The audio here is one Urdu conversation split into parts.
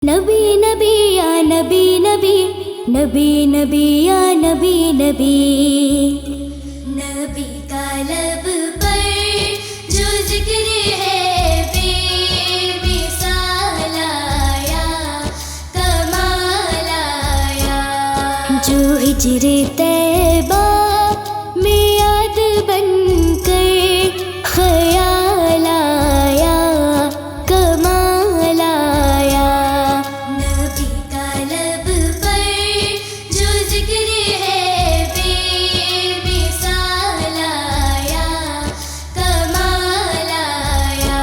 نبی نبی یا نبی نبی، نبی نبی یا نبی نبی، نبی کا لب پر جو ذکر ہے بے مثال آیا، کمال آیا، جو ہجر طیبہ میں یاد بن کر خیال آیا، کمال آیا، نبی کا لب پر جو ذکر ہے بے مثال آیا، کمال آیا۔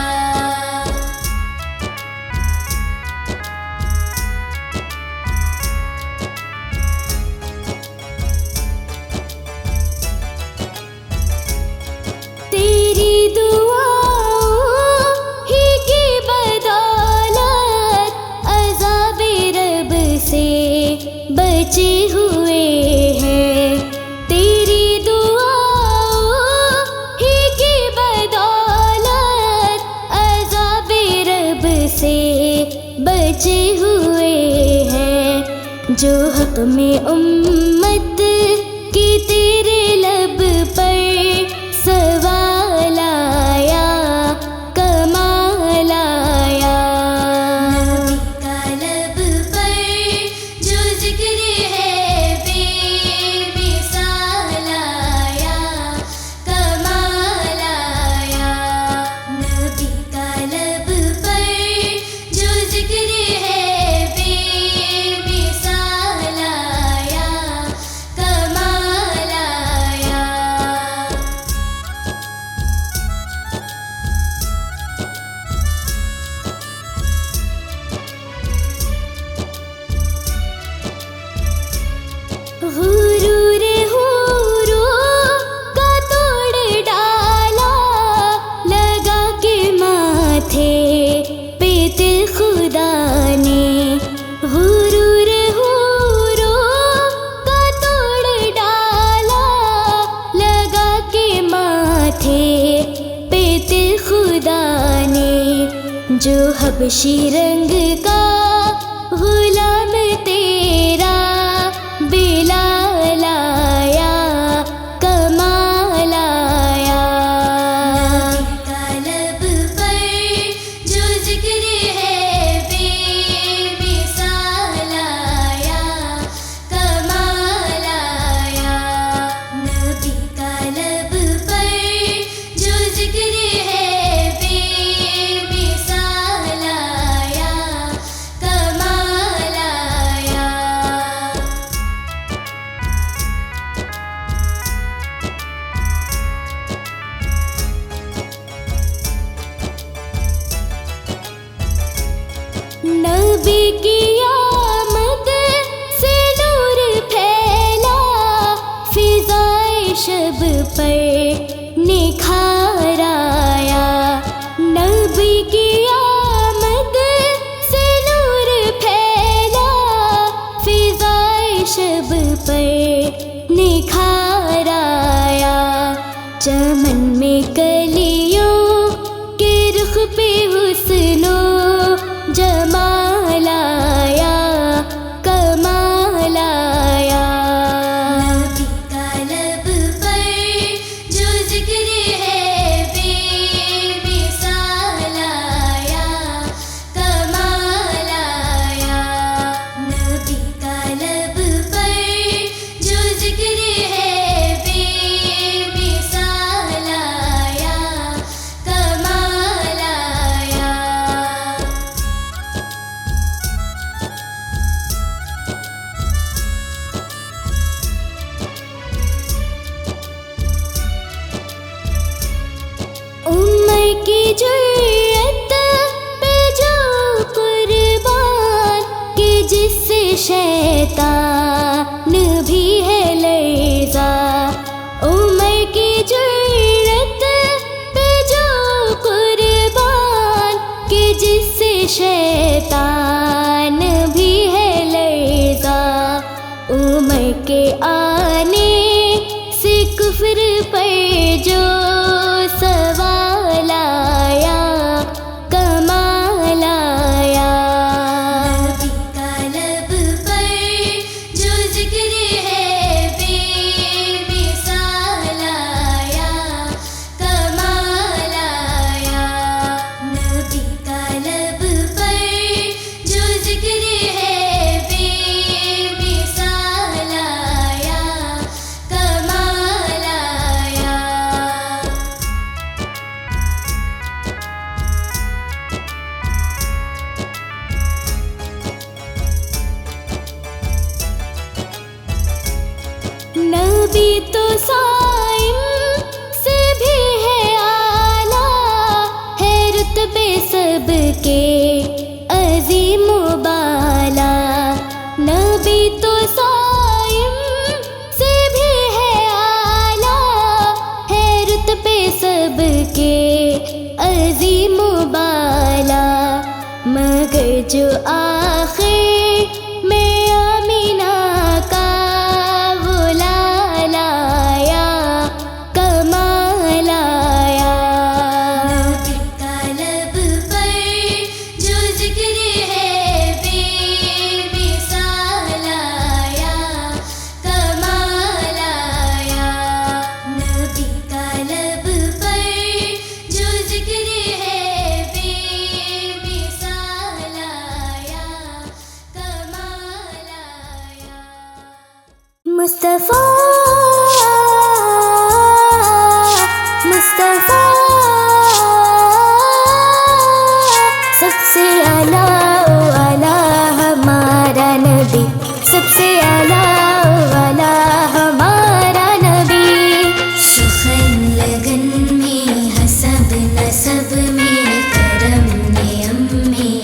تیری دعاؤں ہی کی بدولت عذاب رب سے بچے ہوئے ہیں، تیری دعاؤں ہی کی بدولت عذاب رب سے بچے ہوئے ہیں، جو حق میں امت کی تیرے لب پر سوال آیا، کمال آیا، نبی کا لب پر جو ذکر ہے بے مثال آیا، کمال آیا، نبی کا لب پر جو ذکر ہے بے مثال آیا، کمال آیا۔ غرور حوروں کا توڑ ڈالا، لگا کے ماتھے پہ تل خدا نے، غرور حوروں کا توڑ ڈالا، لگا کے ماتھے پہ تل خدا نے، جو حبشی رنگ کا غلام تیرا بلال آیا، کمال آیا، نبی کا لب پر جو ذکر ہے بے مثال آیا، کمال آیا، نبی کا لب پر جو ذکر ہے بے مثال آیا، کمال آیا۔ نبی کی آمد سے نور پھیلا، فضائے شب پر نکھار آیا، نبی کی آمد سے نور پھیلا، فضائے شب پر نکھار آیا، چمن میں کلیوں کے رخ پہ حسن و جمال آیا، کمال آیا، نبی کا لب پر جو ذکر ہے بے مثال آیا، کمال آیا، نبی کا لب پر جو ذکر ہے بے مثال آیا، کمال آیا۔ عمر کی جرأت پہ جو قربان کہ جس سے شیطان بھی ہے لرزا، عمر کی جرأت پہ جو قربان کہ جس سے شیطان بھی ہے لرزا، عمر کے آنے سے کفر پر جو سوال آیا، کمال آیا، نبی تو صائم سے بھی ہے اعلیٰ، ہے رتبے سب کے عظیم و بالا۔ نبی تو صائم سے بھی ہے اعلیٰ، ہے رتبے سب کے عظیم و بالا۔ مگر جو آخر میں آمینہ کا وہ لالا آیا، کمال آیا۔ نبی کا لب پر جو ذکر ہے بے مثال آیا، کمال آیا۔ نبی کا لب پر جو ذکر ہے بے مثال آیا، کمال آیا۔ مصطفیٰ مصطفیٰ سب سے اعلیٰ اعلیٰ ہمارا نبی، سب سے اعلیٰ اعلیٰ ہمارا نبی۔ سخن لگن میں حسب نسب میں کرم نعم میں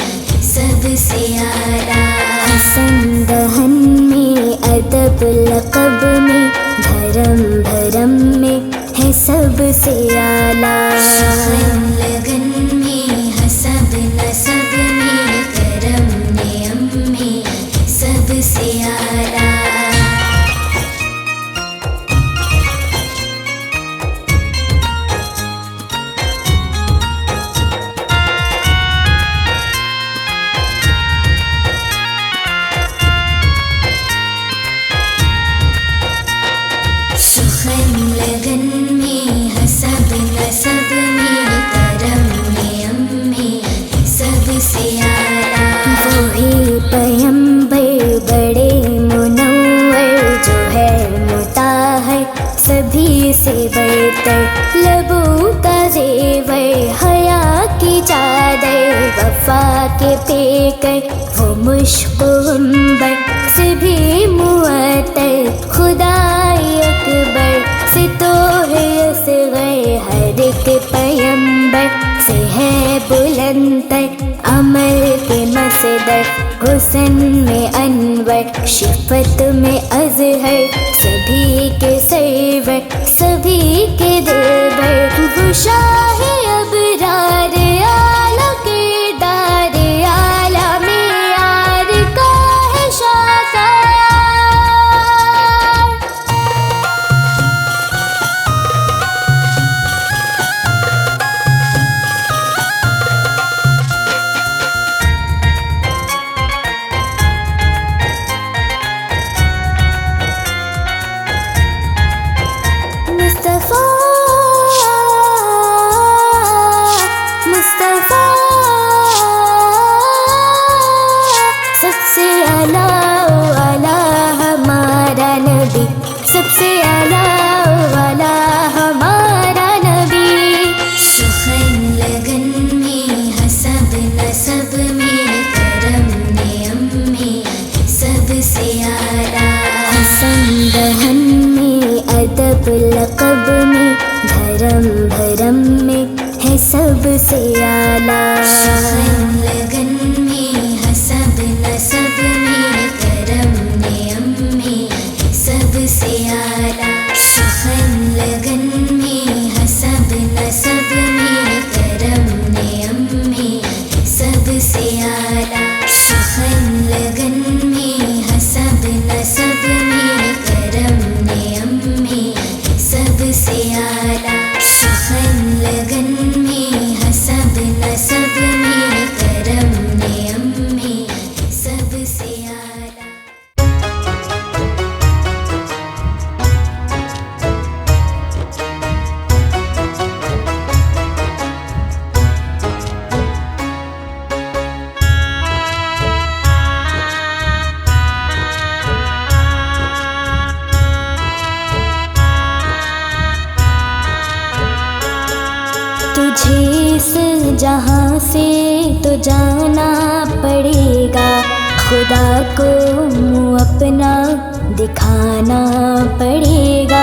سب سے اعلیٰ، حسن دہن میں ادب لقب میں دھرم بھرم میں ہے سب سے اعلیٰ۔ سخن لگن میں حسب نسب میں کرم نعم میں سب سے اعلیٰ۔ سخن لگن میں حسب نسب میں کرم نعم میں سب سے اعلیٰ۔ وہی پیمبر بڑے منور جو ہے مطہر سبھی سے برتر، لبوں کا زیور حیا کی چادر، وفا کے پیکر وہ مشک عنبر سے بھی معطر، خدائے اکبر سے تو ہے اصغر، ہر ایک پیمبر سے ہے بلندتر، عمل کے مصدر حسن میں انور، شفت میں ازہر سبھی کے سرور، سبھی کے دلبر، وہ شاہ ابرار اعلیٰ کردار، اعلیٰ معیار کا ہے شاہکار۔ مصطفیٰ مصطفیٰ سب سے اعلیٰ اعلیٰ ہمارا نبی، سب سے اعلیٰ اعلیٰ ہمارا نبی۔ سخن لگن میں حسب نسب میں کرم نعم میں سب سے اعلیٰ، حسن دہن میں ادب لقب میں دھرم بھرم میں ہے سب سے اعلیٰ۔ سخن لگن میں حسب نسب میں کرم نعم میں سب سے اعلیٰ، سخن لگن میں حسب نسب میں کرم نعم میں سب سے اعلیٰ، سخن لگن میں حسب نسب میں کرم نعم میں سب سے اعلیٰ، سخن لگن میں حسب نسب میں کرم نعم میں سب سے اعلیٰ۔ تجھے اس جہاں سے تو جانا پڑے گا، خدا کو منہ اپنا دکھانا پڑے گا۔